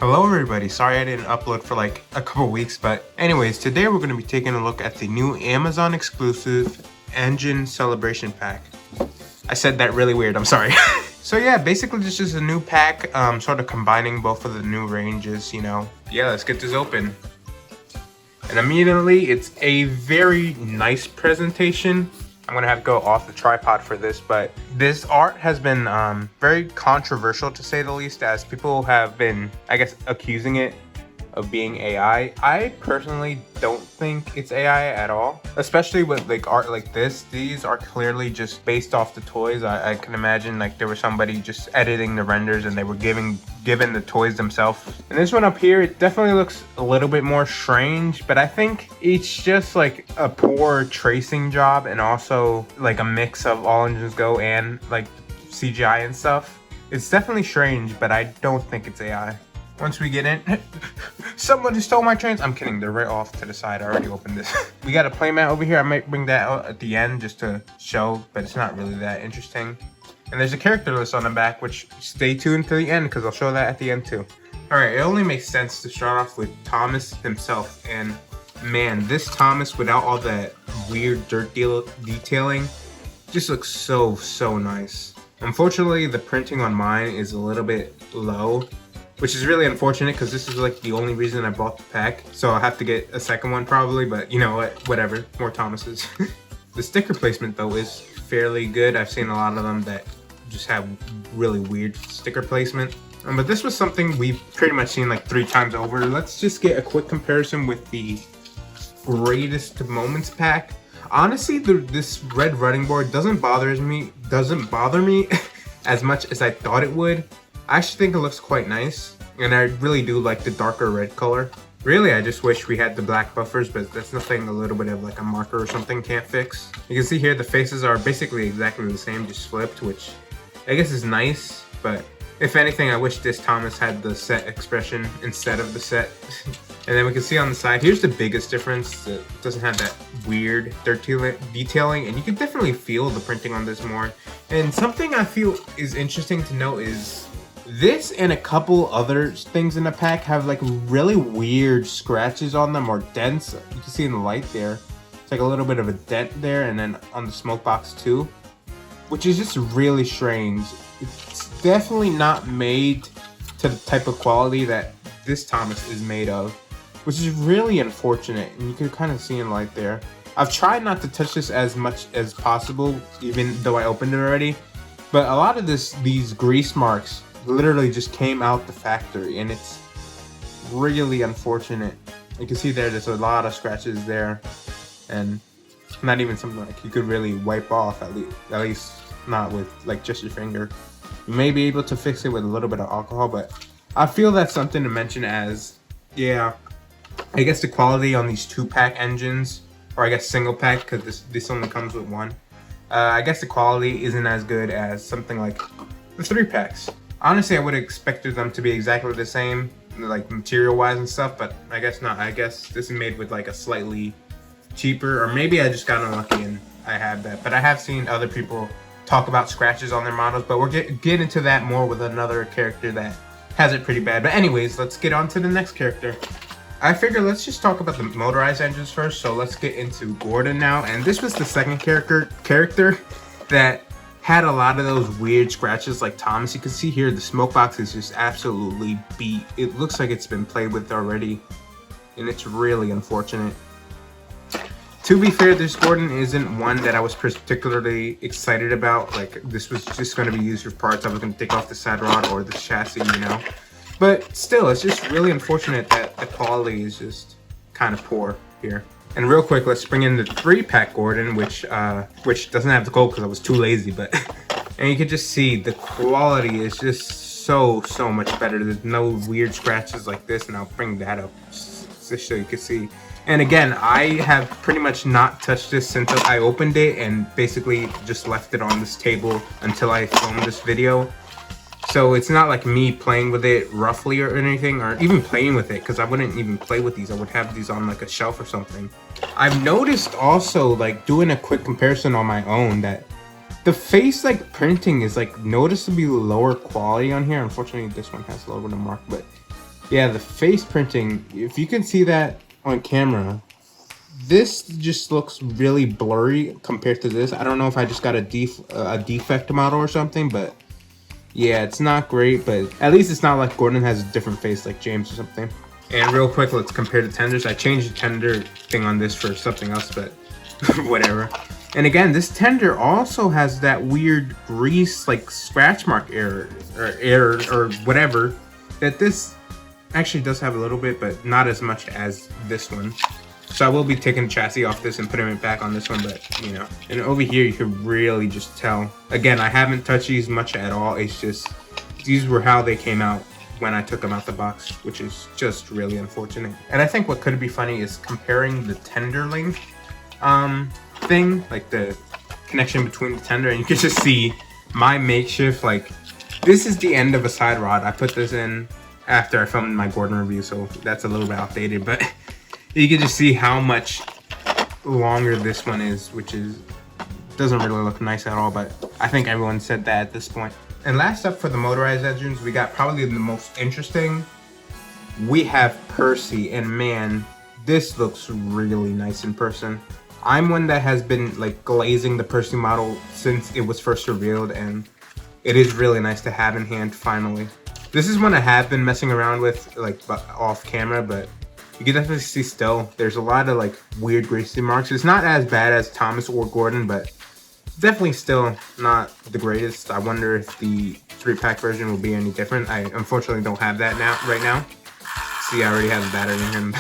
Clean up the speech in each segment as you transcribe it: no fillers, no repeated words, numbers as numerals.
Hello everybody, sorry I didn't upload for like a couple weeks, but anyways, today we're going to be taking a look at the new Amazon exclusive Engine Celebration Pack. I said that really weird, I'm sorry. So yeah, basically this is a new pack, sort of combining both of the new ranges, you know. Yeah, let's get this open. And immediately, it's a very nice presentation. I'm gonna have to go off the tripod for this, but this art has been very controversial to say the least, as people have been, I guess, accusing it of being AI. I personally don't think it's AI at all, especially with like art like this. These are clearly just based off the toys. I can imagine like there was somebody just editing the renders and they were given the toys themselves. And this one up here, it definitely looks a little bit more strange, but I think it's just like a poor tracing job and also like a mix of All Engines Go and like CGI and stuff. It's definitely strange, but I don't think it's AI. Once we get in, someone stole my trains. I'm kidding, they're right off to the side. I already opened this. We got a playmat over here. I might bring that out at the end just to show, but it's not really that interesting. And there's a character list on the back, which stay tuned to the end because I'll show that at the end too. All right, it only makes sense to start off with Thomas himself. And man, this Thomas without all that weird dirt detailing just looks so nice. Unfortunately, the printing on mine is a little bit low, which is really unfortunate because this is like the only reason I bought the pack. So I'll have to get a second one probably, but you know what, whatever, more Thomases. The sticker placement though is fairly good. I've seen a lot of them that just have really weird sticker placement. But this was something we've pretty much seen like 3 times over. Let's just get a quick comparison with the Greatest Moments pack. Honestly, this red running board doesn't bother me as much as I thought it would. I actually think it looks quite nice, and I really do like the darker red color. Really, I just wish we had the black buffers, but that's nothing a little bit of like a marker or something can't fix. You can see here the faces are basically exactly the same, just flipped, which I guess is nice, but if anything, I wish this Thomas had the set expression instead of the set. And then we can see on the side, here's the biggest difference. It doesn't have that weird dirt detailing, and you can definitely feel the printing on this more. And something I feel is interesting to note is this and a couple other things in the pack have like really weird scratches on them or dents. You can see in the light there. It's like a little bit of a dent there, and then on the smoke box too, which is just really strange. It's definitely not made to the type of quality that this Thomas is made of, which is really unfortunate, and you can kind of see in light there. I've tried not to touch this as much as possible, even though I opened it already, but a lot of these grease marks literally just came out the factory, and it's really unfortunate. You can see there's a lot of scratches there, and not even something like you could really wipe off, at least not with like just your finger. You may be able to fix it with a little bit of alcohol, but I feel that's something to mention as, yeah, I guess the quality on these 2-pack engines, or I guess single pack, because this only comes with one. I guess the quality isn't as good as something like the 3-packs. Honestly, I would have expected them to be exactly the same, like material-wise and stuff, but I guess not. I guess this is made with like a slightly cheaper, or maybe I just got unlucky and I had that. But I have seen other people talk about scratches on their models, but we'll get into that more with another character that has it pretty bad. But anyways, let's get on to the next character. I figure let's just talk about the motorized engines first, so let's get into Gordon now. And this was the second character that had a lot of those weird scratches like Thomas. You can see here the smoke box is just absolutely beat. It looks like it's been played with already, and it's really unfortunate. To be fair, this Gordon isn't one that I was particularly excited about. Like, this was just going to be used for parts. I was going to take off the side rod or the chassis, you know. But still, it's just really unfortunate that the quality is just kind of poor here. And real quick, let's bring in the 3-pack Gordon, which doesn't have the gold because I was too lazy. But and you can just see the quality is just so much better. There's no weird scratches like this, and I'll bring that up just so you can see. And again, I have pretty much not touched this since I opened it, and basically just left it on this table until I filmed this video. So it's not like me playing with it roughly or anything, or even playing with it, because I wouldn't even play with these. I would have these on like a shelf or something. I've noticed also, like doing a quick comparison on my own, that the face like printing is like noticeably lower quality on here. Unfortunately, this one has a little bit of mark, but Yeah, the face printing, if you can see that on camera, this just looks really blurry compared to this. I don't know if I just got a defect model or something, but yeah, it's not great, but at least it's not like Gordon has a different face like James or something. And real quick, let's compare the tenders. I changed the tender thing on this for something else, but whatever. And again, this tender also has that weird grease, like scratch mark error or whatever, that this actually does have a little bit, but not as much as this one. So I will be taking the chassis off this and putting it back on this one, but you know. And over here, you can really just tell. Again, I haven't touched these much at all. It's just, these were how they came out when I took them out the box, which is just really unfortunate. And I think what could be funny is comparing the tender length thing, like the connection between the tender, and you can just see my makeshift, like, this is the end of a side rod. I put this in after I filmed my Gordon review, so that's a little bit outdated, but you can just see how much longer this one is, which is doesn't really look nice at all, but I think everyone said that at this point. And last up for the motorized engines, we got probably the most interesting. We have Percy, and man, this looks really nice in person. I'm one that has been like glazing the Percy model since it was first revealed, and it is really nice to have in hand finally. This is one I have been messing around with like off camera, but you can definitely see still there's a lot of like weird greasy marks. It's not as bad as Thomas or Gordon, but definitely still not the greatest. I wonder if the 3-pack version will be any different. I unfortunately don't have that right now. See, I already have the battery in him.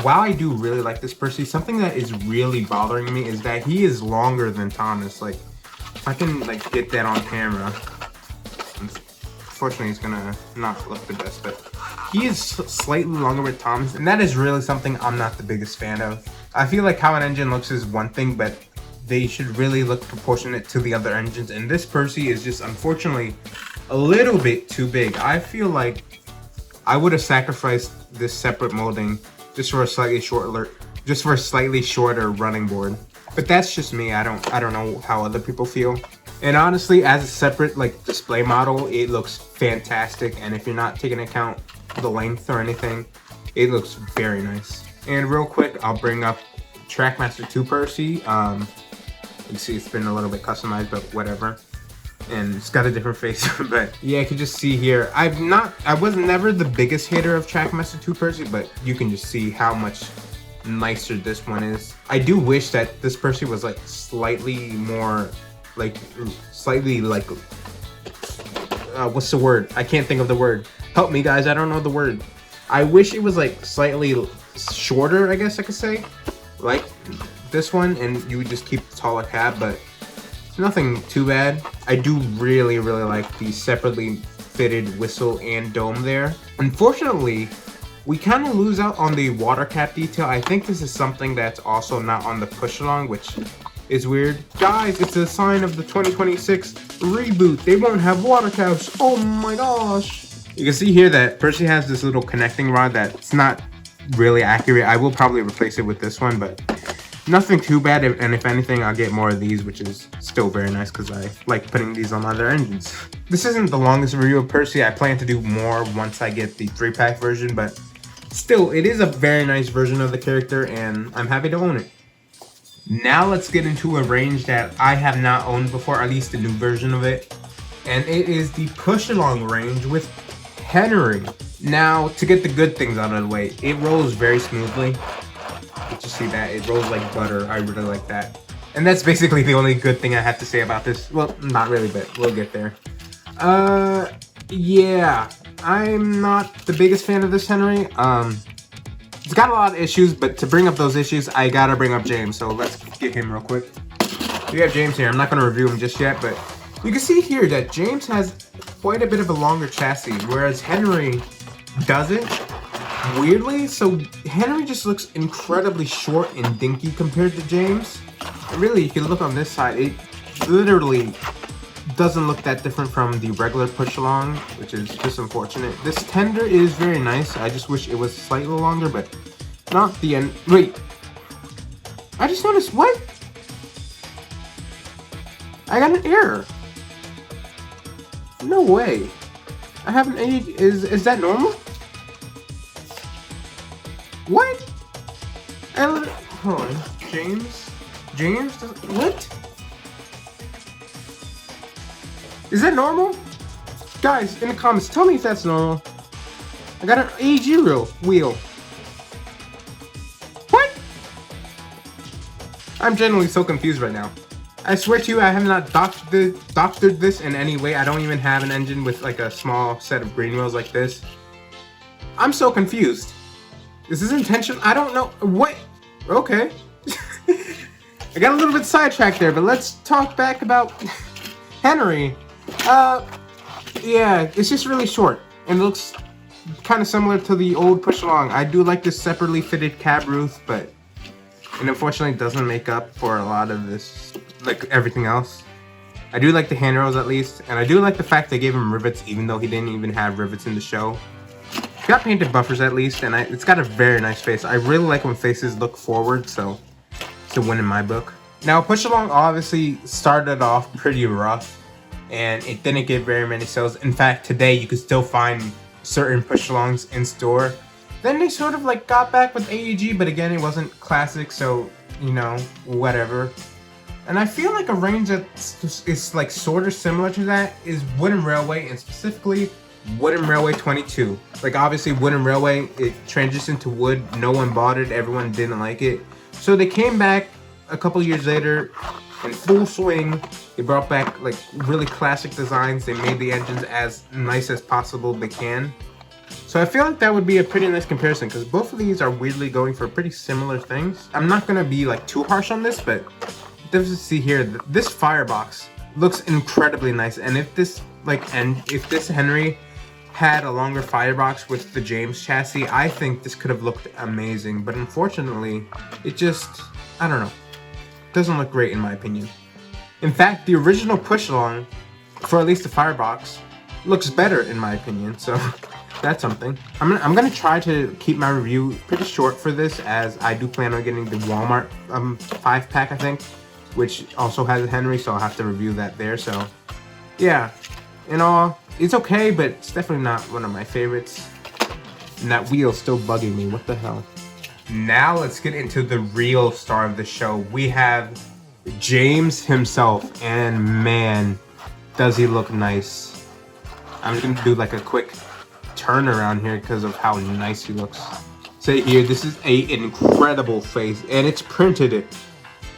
While I do really like this Percy, something that is really bothering me is that he is longer than Thomas. Like, if I can like get that on camera. Unfortunately, it's gonna not look the best, but he is slightly longer with Thomas, and that is really something I'm not the biggest fan of. I feel like how an engine looks is one thing, but they should really look proportionate to the other engines, and this Percy is just unfortunately a little bit too big. I feel like I would have sacrificed this separate molding just for a slightly shorter running board. But that's just me. I don't know how other people feel. And honestly, as a separate like display model, it looks fantastic. And if you're not taking into account the length or anything, it looks very nice. And real quick, I'll bring up Trackmaster 2 Percy. You can see it's been a little bit customized, but whatever. And it's got a different face, but yeah, you can just see here. I was never the biggest hater of Trackmaster 2 Percy, but you can just see how much nicer this one is. I do wish that this Percy was like slightly more, like slightly like, what's the word? I can't think of the word. Help me guys, I don't know the word. I wish it was like slightly shorter, I guess I could say, like this one, and you would just keep the taller cab, but nothing too bad. I do really like the separately fitted whistle and dome there. Unfortunately, we kind of lose out on the water cap detail. I think this is something that's also not on the push along, which is weird. Guys, it's a sign of the 2026 reboot. They won't have water caps. Oh my gosh. You can see here that Percy has this little connecting rod that's not really accurate. I will probably replace it with this one, but nothing too bad, and if anything, I'll get more of these, which is still very nice because I like putting these on other engines. This isn't the longest review of Percy. I plan to do more once I get the 3-pack version, but still, it is a very nice version of the character, and I'm happy to own it. Now let's get into a range that I have not owned before, at least the new version of it, and it is the push-along range with Henry. Now, to get the good things out of the way, it rolls very smoothly. You see that? It rolls like butter. I really like that. And that's basically the only good thing I have to say about this. Well, not really, but we'll get there. Yeah. I'm not the biggest fan of this Henry. It's got a lot of issues, but to bring up those issues, I gotta bring up James. So let's get him real quick. We have James here. I'm not gonna review him just yet, but you can see here that James has quite a bit of a longer chassis, whereas Henry doesn't. Weirdly, so Henry just looks incredibly short and dinky compared to James. Really, you can look on this side, it literally doesn't look that different from the regular push along, which is just unfortunate. This tender is very nice. I just wish it was slightly longer, but not the end. Wait, I just noticed, what? I got an error. No way. I have an A. Is that normal? What? Hold on. James? What? Is that normal? Guys, in the comments, tell me if that's normal. I got an AG wheel. What? I'm genuinely so confused right now. I swear to you, I have not doctored this in any way. I don't even have an engine with like a small set of green wheels like this. I'm so confused. Is this intentional? I don't know. What? Okay. I got a little bit sidetracked there, but let's talk back about Henry. Yeah, it's just really short and it looks kind of similar to the old push along. I do like this separately fitted cab roof, but it unfortunately doesn't make up for a lot of this, like everything else. I do like the handrails at least, and I do like the fact they gave him rivets even though he didn't even have rivets in the show. It's got painted buffers at least, and it's got a very nice face. I really like when faces look forward, so it's a win in my book. Now, push along obviously started off pretty rough, and it didn't get very many sales. In fact, today you could still find certain push alongs in store. Then they sort of like got back with AEG, but again, it wasn't classic, so you know, whatever. And I feel like a range that is like sort of similar to that is Wooden Railway, and specifically Wooden Railway 22. Like obviously Wooden Railway, it transitioned to wood, no one bought it, everyone didn't like it. So they came back a couple years later in full swing. They brought back like really classic designs. They made the engines as nice as possible they can. So I feel like that would be a pretty nice comparison because both of these are weirdly going for pretty similar things. I'm not gonna be like too harsh on this, but let's see here, this firebox looks incredibly nice. And if this if this Henry had a longer firebox with the James chassis, I think this could have looked amazing. But unfortunately, it just, I don't know, doesn't look great in my opinion. In fact, the original push along, for at least the firebox, looks better in my opinion. So that's something. I'm gonna try to keep my review pretty short for this, as I do plan on getting the Walmart 5-pack, I think, which also has a Henry, so I'll have to review that there. So yeah, in all, it's okay, but it's definitely not one of my favorites. And that wheel's still bugging me. What the hell? Now let's get into the real star of the show. We have James himself, and man, does he look nice. I'm just gonna do like a quick turn around here because of how nice he looks. Say here, this is an incredible face, and it's printed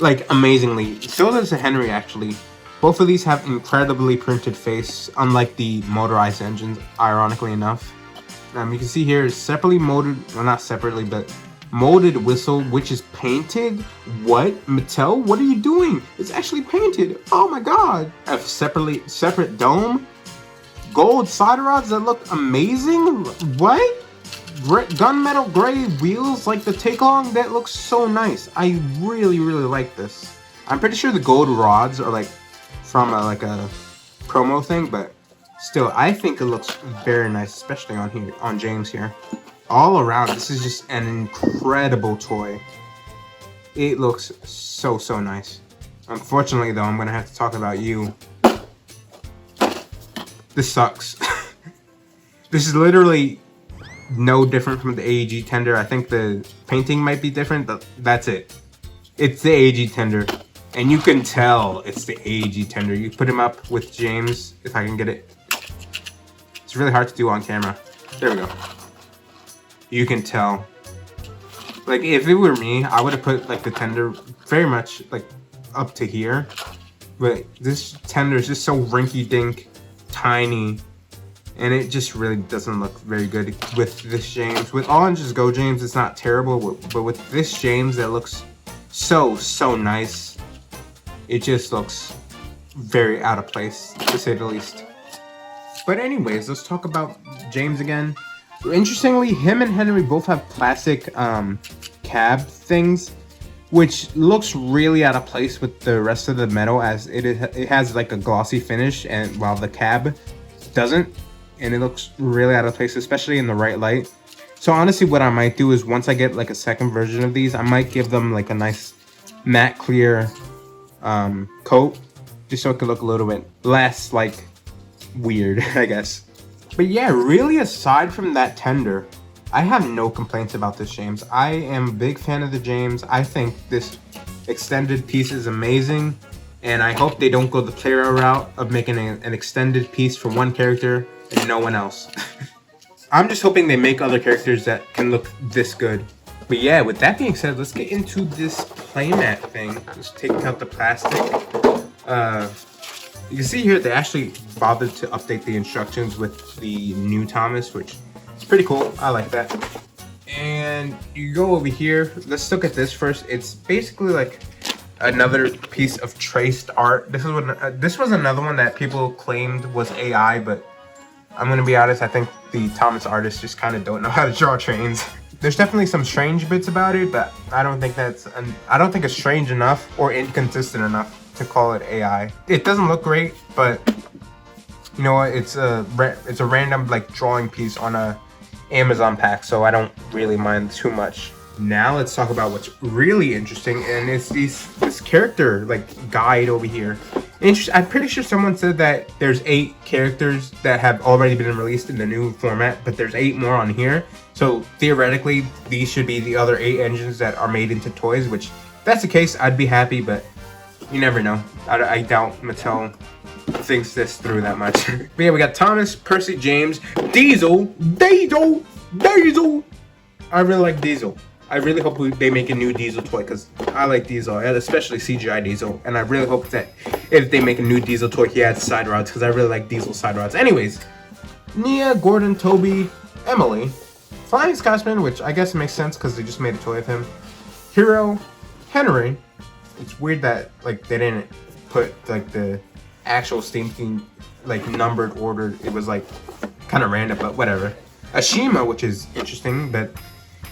like amazingly. So does the Henry actually. Both of these have incredibly printed face, unlike the motorized engines, ironically enough. You can see here, separately molded, well not separately, but molded whistle, which is painted. What? Mattel, what are you doing? It's actually painted. Oh my god. A separate dome. Gold side rods that look amazing. What? Gunmetal gray wheels like the take-along, that looks so nice. I really like this. I'm pretty sure the gold rods are like from like a promo thing, but still, I think it looks very nice, especially on here, on James here. All around, this is just an incredible toy. It looks so nice. Unfortunately, though, I'm gonna have to talk about you. This sucks. This is literally no different from the AEG tender. I think the painting might be different, but that's it. It's the AEG tender. And you can tell it's the AEG tender. You put him up with James, if I can get it. It's really hard to do on camera. There we go. You can tell. Like, if it were me, I would have put like the tender very much like up to here. But this tender is just so rinky-dink, tiny, and it just really doesn't look very good with this James. With all engines go James, it's not terrible, but with this James, that looks so nice. It just looks very out of place, to say the least. But anyways, let's talk about James again. Interestingly, him and Henry both have plastic cab things, which looks really out of place with the rest of the metal, as it has like a glossy finish, and while the cab doesn't, and it looks really out of place, especially in the right light. So honestly, what I might do is once I get like a second version of these, I might give them like a nice matte clear coat, just so it could look a little bit less like weird, I guess. But yeah, really aside from that tender, I have no complaints about this James. I am a big fan of the James. I think this extended piece is amazing, and I hope they don't go the player route of making an extended piece for one character and no one else. I'm just hoping they make other characters that can look this good. But yeah, with that being said, let's get into this playmat thing. Just taking out the plastic. You can see here they actually bothered to update the instructions with the new Thomas, which is pretty cool. I like that. And you go over here. Let's look at this first. It's basically like another piece of traced art. This was another one that people claimed was AI, but I'm gonna be honest. I think the Thomas artists just kind of don't know how to draw trains. There's definitely some strange bits about it, but I don't think it's strange enough or inconsistent enough to call it AI. It doesn't look great, but you know what? It's a random like drawing piece on a Amazon pack, so I don't really mind too much. Now let's talk about what's really interesting, and it's this character like guide over here. I'm pretty sure someone said that there's 8 characters that have already been released in the new format, but there's 8 more on here. So theoretically, these should be the other 8 engines that are made into toys, which if that's the case, I'd be happy, but you never know. I doubt Mattel thinks this through that much. But yeah, we got Thomas, Percy, James, Diesel. I really like Diesel. I really hope they make a new Diesel toy because I like Diesel, especially CGI Diesel. And I really hope that if they make a new Diesel toy, he adds side rods because I really like Diesel side rods. Anyways, Nia, Gordon, Toby, Emily, Flying Scotsman, which I guess makes sense because they just made a toy of him. Hero, Henry. It's weird that like they didn't put like the actual Steam theme like numbered order. It was like kind of random, but whatever. Ashima, which is interesting, but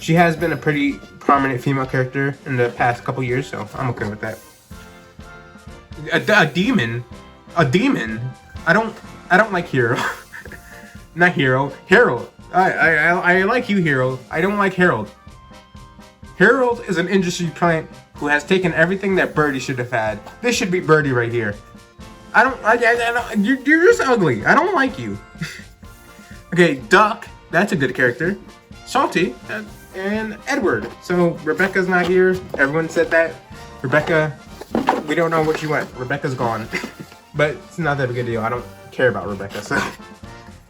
she has been a pretty prominent female character in the past couple years, so I'm okay with that. A demon. I don't like Hero. Not Hero. Harold. I like you, Hero. I don't like Harold. Harold is an industry plant who has taken everything that Birdie should have had. This should be Birdie right here. I don't. You're just ugly. I don't like you. Okay, Duck. That's a good character. Salty. And Edward. So Rebecca's not here. Everyone said that. Rebecca, we don't know where she went. Rebecca's gone. But it's not that big a deal. I don't care about Rebecca. So,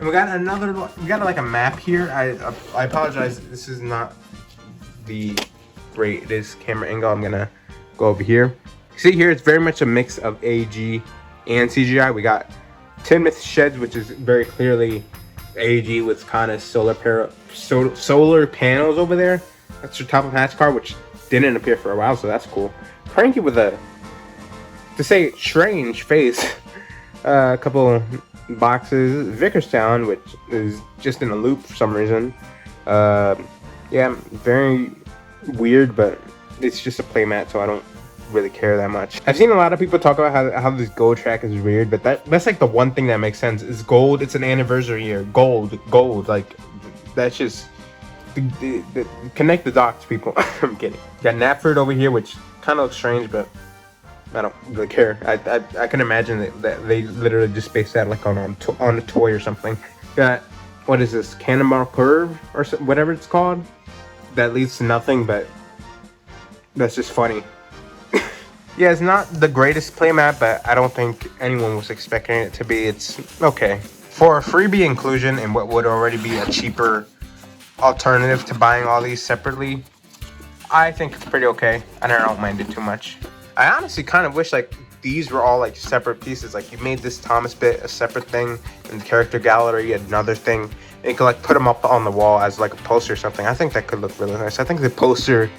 and we got like a map here. I apologize. This is not the greatest camera angle. I'm gonna go over here. See here, it's very much a mix of AG and CGI. We got Tinmouth Sheds, which is very clearly AG with kind of solar panels over there. That's your top of hatch car, which didn't appear for a while, so that's cool. Cranky with a, to say strange face. A couple boxes. Vickerstown, which is just in a loop for some reason. Yeah, very weird, but it's just a playmat, so I don't really care that much. I've seen a lot of people talk about how this gold track is weird, but that's like the one thing that makes sense. Is gold. It's an anniversary year. Gold, like that's just connect the dots, people. I'm kidding. Got Knapford over here, which kind of looks strange, but I don't really care. I can imagine that they literally just spaced that like on a toy or something. Got, what is this, Cannonball Curve or whatever it's called? That leads to nothing, but that's just funny. Yeah, it's not the greatest playmat, but I don't think anyone was expecting it to be. It's okay. For a freebie inclusion in what would already be a cheaper alternative to buying all these separately, I think it's pretty okay. I don't mind it too much. I honestly kind of wish like these were all like separate pieces. Like you made this Thomas bit a separate thing, and the character gallery another thing. And you could like put them up on the wall as like a poster or something. I think that could look really nice. I think the poster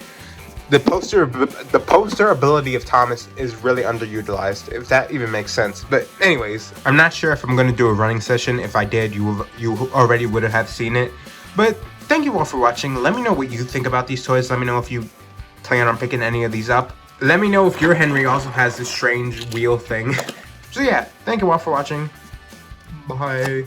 ability of Thomas is really underutilized, if that even makes sense. But anyways, I'm not sure if I'm going to do a running session. If I did, you already would have seen it. But thank you all for watching. Let me know what you think about these toys. Let me know if you plan on picking any of these up. Let me know if your Henry also has this strange wheel thing. So yeah, thank you all for watching. Bye.